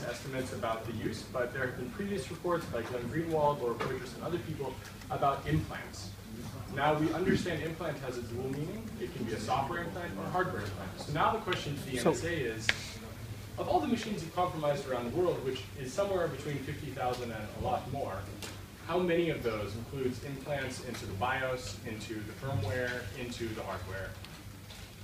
precise estimates about the use, but there have been previous reports by Glenn Greenwald, Laura Poitras, and other people about implants. Now we understand implant has a dual meaning. It can be a software implant or a hardware implant. So now the question to the NSA is, of all the machines you've compromised around the world, which is somewhere between 50,000 and a lot more, how many of those includes implants into the BIOS, into the firmware, into the hardware?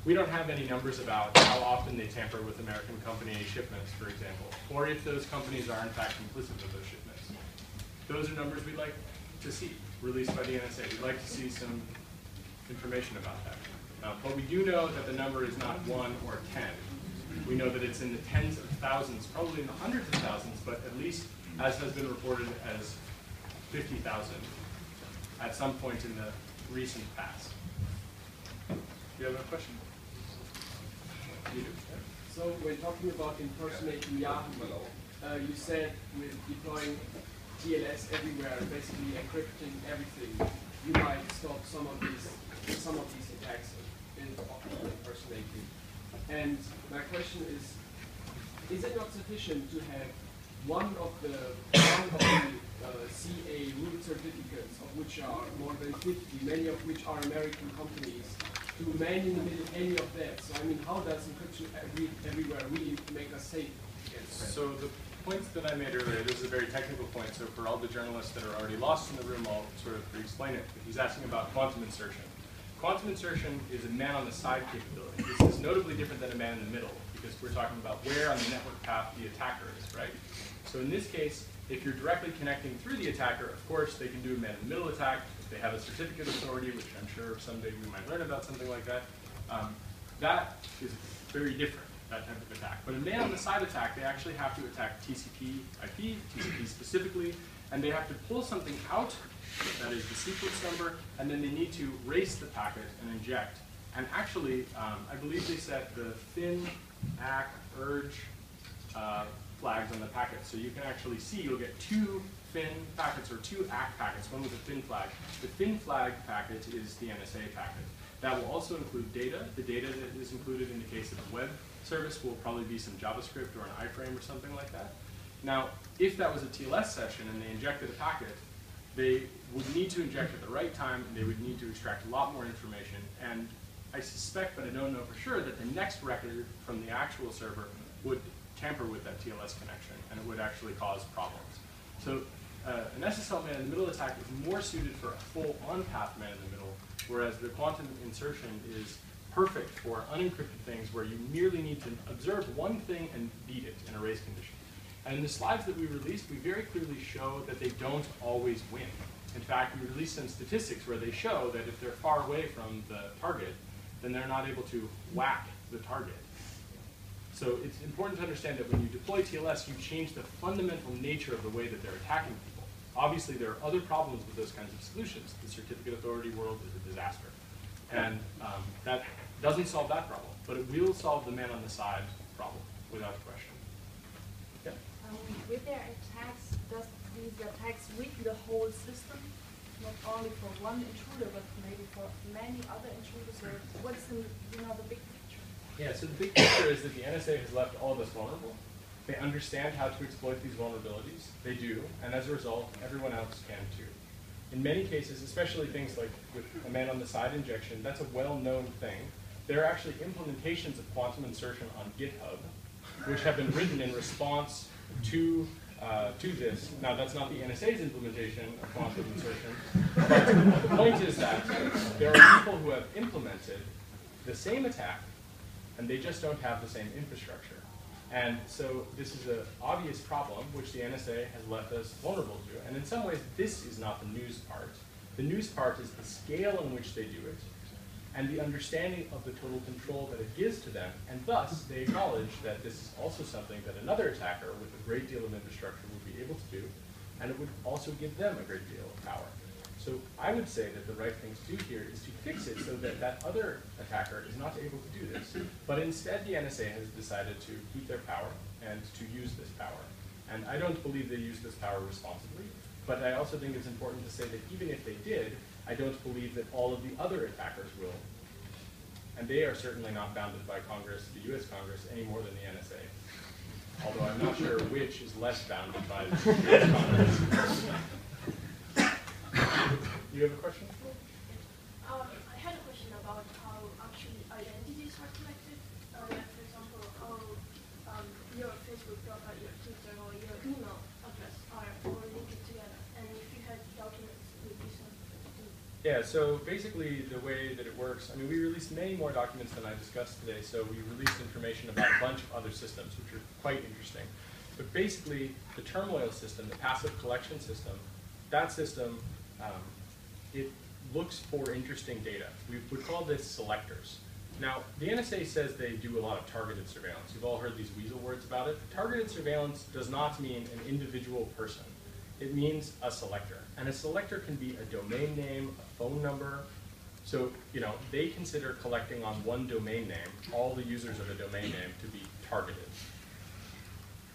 We don't have any numbers about how often they tamper with American company shipments, for example, or if those companies are in fact complicit with those shipments. Those are numbers we'd like to see released by the NSA. We'd like to see some information about that. But we do know that the number is not 1 or 10. We know that it's in the tens of thousands, probably in the hundreds of thousands, but at least as has been reported as 50,000 at some point in the recent past. Do you have a question? You do. So when talking about impersonating Yahoo, you said with deploying TLS everywhere, basically encrypting everything, you might stop some of these attacks in impersonating. And my question is it not sufficient to have one of the CA root certificates, of which are more than 50, many of which are American companies, to man in the middle any of that? So I mean, how does encryption everywhere really make us safe against that? So the points that I made earlier, this is a very technical point, so for all the journalists that are already lost in the room, I'll sort of re-explain it. He's asking about quantum insertion. Quantum insertion is a man-on-the-side capability. This is notably different than a man in the middle, because we're talking about where on the network path the attacker is, right? So in this case, if you're directly connecting through the attacker, of course, they can do a man-in-the-middle attack. If they have a certificate of authority, which I'm sure someday we might learn about something like that, that is very different, that type of attack. But a man-on-the-side attack, they actually have to attack TCP IP, TCP specifically, and they have to pull something out, that is the sequence number, and then they need to race the packet and inject. And actually, I believe they set the fin, ACK, urge flags on the packet. So you can actually see, you'll get 2 fin packets or 2 ACK packets, one with a fin flag. The fin flag packet is the NSA packet. That will also include data. The data that is included in the case of a web service will probably be some JavaScript or an iframe or something like that. Now, if that was a TLS session and they injected a packet, they would need to inject at the right time, and they would need to extract a lot more information. And I suspect, but I don't know for sure, that the next record from the actual server would tamper with that TLS connection, and it would actually cause problems. So an SSL man-in-the-middle attack is more suited for a full on-path man-in-the-middle, whereas the quantum insertion is perfect for unencrypted things where you merely need to observe one thing and beat it in a race condition. And in the slides that we released, we very clearly show that they don't always win. In fact, we released some statistics where they show that if they're far away from the target, then they're not able to whack the target. So it's important to understand that when you deploy TLS, you change the fundamental nature of the way that they're attacking people. Obviously, there are other problems with those kinds of solutions. The certificate authority world is a disaster. And that doesn't solve that problem, but it will solve the man-on-the-side problem, without question. Yeah? With their attacks, does these attacks weaken the whole system? Not only for one intruder, but maybe for many other intruders? Or what's the big picture? Yeah, so the big picture is that the NSA has left all of us vulnerable. They understand how to exploit these vulnerabilities. They do, and as a result, everyone else can too. In many cases, especially things like with a man-on-the-side injection, that's a well-known thing. There are actually implementations of quantum insertion on GitHub, which have been written in response to this. Now, that's not the NSA's implementation of quantum insertion, but the point is that there are people who have implemented the same attack, and they just don't have the same infrastructure. And so this is an obvious problem, which the NSA has left us vulnerable to. And in some ways, this is not the news part. The news part is the scale in which they do it, and the understanding of the total control that it gives to them. And thus, they acknowledge that this is also something that another attacker with a great deal of infrastructure would be able to do, and it would also give them a great deal of power. So I would say that the right thing to do here is to fix it so that that other attacker is not able to do this. But instead, the NSA has decided to keep their power and to use this power. And I don't believe they use this power responsibly, but I also think it's important to say that even if they did, I don't believe that all of the other attackers will. And they are certainly not bounded by Congress, the US Congress, any more than the NSA. although I'm not sure which is less bounded by the security contracts. You have a question? I had a question about how actually identities are collected. Like for example, how your Facebook profile, your Twitter, or your email address are all linked together. And if you had documents, would be something to do. Yeah, so basically the way that it works, I mean, we released many more documents than I discussed today, so we released information about a bunch of other systems, which are quite interesting. But basically, the turmoil system, the passive collection system, that system, it looks for interesting data. We would call this selectors. Now, the NSA says they do a lot of targeted surveillance. You've all heard these weasel words about it. Targeted surveillance does not mean an individual person. It means a selector. And a selector can be a domain name, a phone number. So, you know, they consider collecting on one domain name, all the users of a domain name, to be targeted.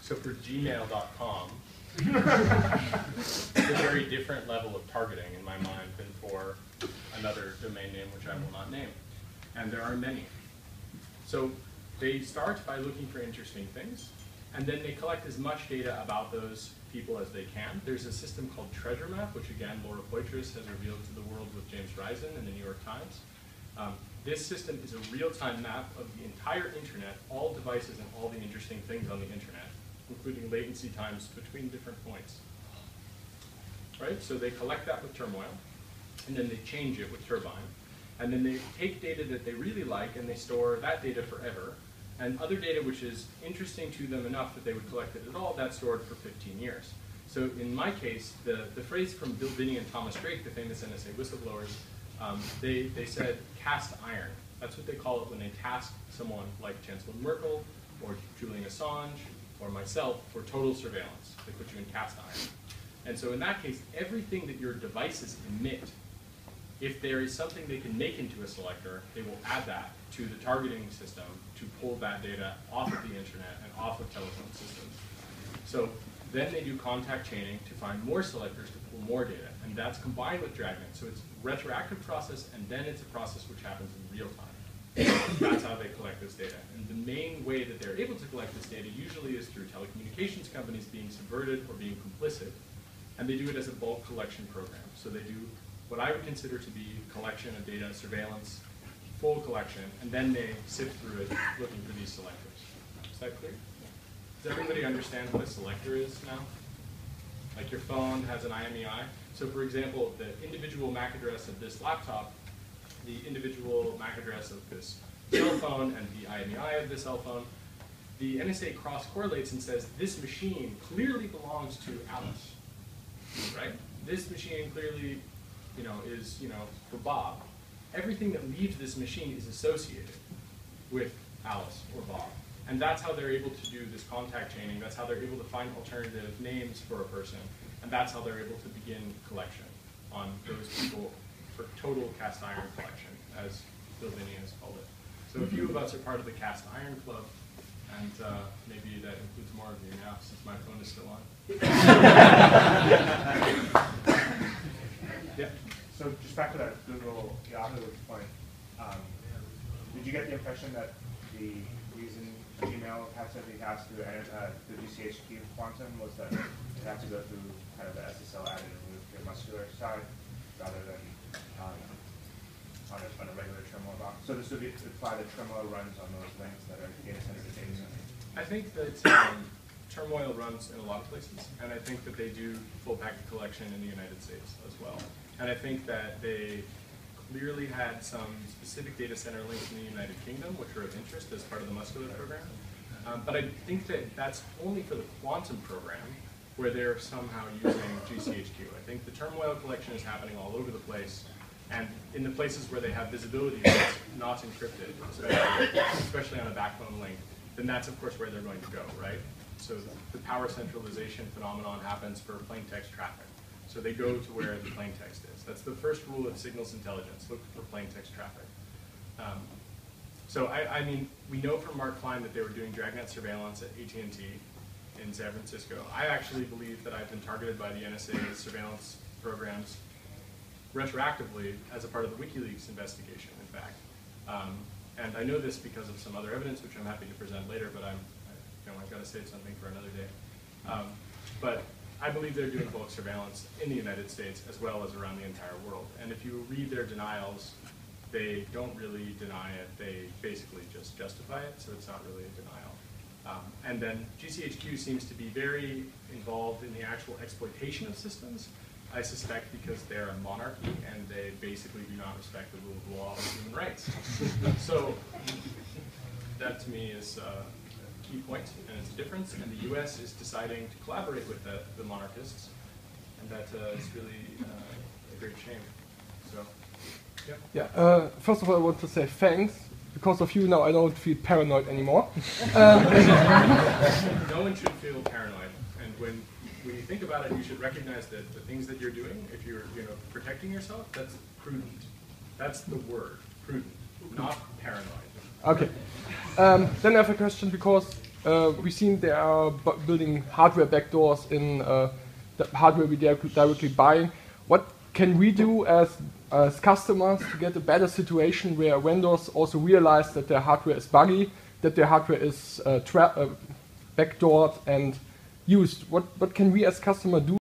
So for gmail.com, it's a very different level of targeting in my mind than for another domain name, which I will not name. And there are many. So they start by looking for interesting things, and then they collect as much data about those people as they can. There's a system called Treasure Map, which again, Laura Poitras has revealed to the world with James Risen in the New York Times. This system is a real-time map of the entire internet, all devices and all the interesting things on the internet, including latency times between different points. Right? So they collect that with Turmoil, and then they change it with Turbine. And then they take data that they really like, and they store that data forever. And other data which is interesting to them enough that they would collect it at all, that's stored for 15 years. So in my case, the phrase from Bill Binney and Thomas Drake, the famous NSA whistleblowers, they said cast iron. That's what they call it when they task someone like Chancellor Merkel, or Julian Assange, or myself for total surveillance. They put you in cast iron. And so in that case, everything that your devices emit, if there is something they can make into a selector, they will add that to the targeting system to pull that data off of the internet and off of telephone systems. So then they do contact chaining to find more selectors to pull more data, and that's combined with Dragnet. So it's a retroactive process, and then it's a process which happens in real time. That's how they collect this data. And the main way that they're able to collect this data usually is through telecommunications companies being subverted or being complicit, and they do it as a bulk collection program. So they do what I would consider to be collection of data, surveillance, full collection, and then they sift through it looking for these selectors. Is that clear? Does everybody understand what a selector is now? Like your phone has an IMEI. So for example, the individual MAC address of this laptop, the individual MAC address of this cell phone, and the IMEI of this cell phone, the NSA cross-correlates and says, this machine clearly belongs to Alice, right? This machine clearly is for Bob. Everything that leaves this machine is associated with Alice or Bob. And that's how they're able to do this contact chaining. That's how they're able to find alternative names for a person. And that's how they're able to begin collection on those people for total cast iron collection, as Bill Binney has called it. So a few of us are part of the Cast Iron Club, and maybe that includes more of you now, since my phone is still on. Yeah. So just back to that Google Yahoo point, did you get the impression that the reason Gmail had to be passed through the GCHQ quantum was that it had to go through kind of the SSL added nuclear muscular side rather than on a regular turmoil box? So this would imply that turmoil runs on those links that are data center to data center. I think that turmoil runs in a lot of places, and I think that they do full packet collection in the United States as well. And I think that they clearly had some specific data center links in the United Kingdom, which are of interest as part of the muscular program. But I think that that's only for the quantum program, where they're somehow using GCHQ. I think the turmoil collection is happening all over the place, and in the places where they have visibility that's not encrypted, especially on a backbone link, then that's of course where they're going to go, right? So the power centralization phenomenon happens for plain text traffic. So they go to where the plain text is. That's the first rule of signals intelligence, look for plain text traffic. So I mean, we know from Mark Klein that they were doing Dragnet surveillance at AT&T in San Francisco. I actually believe that I've been targeted by the NSA surveillance programs retroactively as a part of the WikiLeaks investigation, in fact. And I know this because of some other evidence, which I'm happy to present later, but I've got to save something for another day. But I believe they're doing bulk surveillance in the United States as well as around the entire world. And if you read their denials, they don't really deny it. They basically just justify it, so it's not really a denial. And then GCHQ seems to be very involved in the actual exploitation of systems, I suspect because they're a monarchy and they basically do not respect the rule of law or human rights. So that to me is a key point, and it's a difference. And the US is deciding to collaborate with the monarchists, and that is really a great shame. So, yeah. Yeah. First of all, I want to say thanks. Because of you now, I don't feel paranoid anymore. No one should feel paranoid, and when you think about it, you should recognize that the things that you're doing, if you're protecting yourself, that's prudent. That's the word, prudent, not paranoid. Okay. Then I have a question because we've seen they are building hardware backdoors in the hardware we directly buying. What can we do as customers to get a better situation where vendors also realize that their hardware is buggy, that their hardware is backdoored and used? What can we as customers do